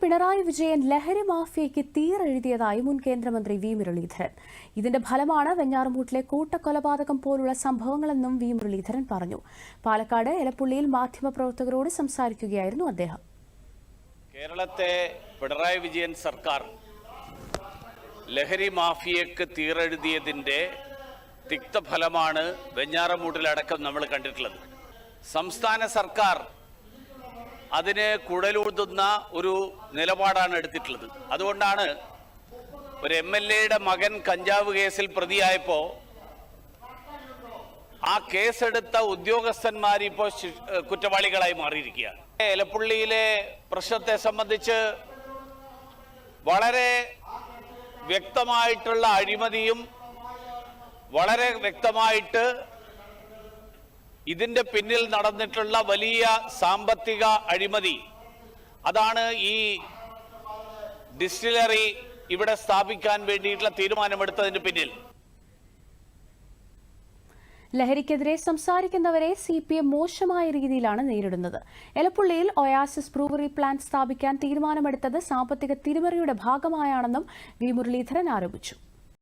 പിണറായി വിജയൻ ലഹരി മാഫിയയ്ക്ക് തീരെഴുതിയതായി മുൻ കേന്ദ്രമന്ത്രി വി മുരളീധരൻ. ഇതിന്റെ ഫലമാണ് വെഞ്ഞാറമൂട്ടിലെ കൂട്ടക്കൊലപാതകം പോലുള്ള സംഭവങ്ങളെന്നും വി മുരളീധരൻ പറഞ്ഞു. പാലക്കാട് എലപ്പുള്ളിയിൽ മാധ്യമപ്രവർത്തകരോട് സംസാരിക്കുകയായിരുന്നു അദ്ദേഹം. കേരളത്തെ പിണറായി വിജയൻ സർക്കാർ ലഹരി മാഫിയയ്ക്ക് തീരെഴുതിയതിന്റെ തിക്തഫലമാണ് വെഞ്ഞാറമൂട്ടിലടക്കം നമ്മൾ കണ്ടിട്ടുള്ളത്. സംസ്ഥാന സർക്കാർ അതിന് കുഴലൂതുന്ന ഒരു നിലപാടാണ് എടുത്തിട്ടുള്ളത്. അതുകൊണ്ടാണ് ഒരു MLAയുടെ മകൻ കഞ്ചാവ് കേസിൽ പ്രതിയായപ്പോൾ ആ കേസെടുത്ത ഉദ്യോഗസ്ഥന്മാരിപ്പോൾ കുറ്റവാളികളായി മാറിയിരിക്കുകയാണ്. എലപ്പുള്ളിയിലെ പ്രശ്നത്തെ സംബന്ധിച്ച് വളരെ വ്യക്തമായിട്ടുള്ള അഴിമതിയും വളരെ വ്യക്തമായിട്ട് ഇതിന്റെ പിന്നിൽ നടന്നിട്ടുള്ള വലിയ സാമ്പത്തിക അഴിമതി, അതാണ് ഈ ഡിസ്റ്റിലറി ഇവിടെ സ്ഥാപിക്കാൻ വേണ്ടിയിട്ടുള്ള തീരുമാനമെടുത്തതിന് പിന്നിൽ. ലഹരിക്കെതിരെ സംസാരിക്കുന്നവരെ CPM മോശമായ രീതിയിലാണ് നേരിടുന്നത്. എലപ്പുള്ളിയിൽ ഒയാസിസ് ബ്രൂവറി പ്ലാന്റ് സ്ഥാപിക്കാൻ തീരുമാനമെടുത്തത് സാമ്പത്തിക തിരിമറിയുടെ ഭാഗമായാണെന്നും വി മുരളീധരൻ ആരോപിച്ചു.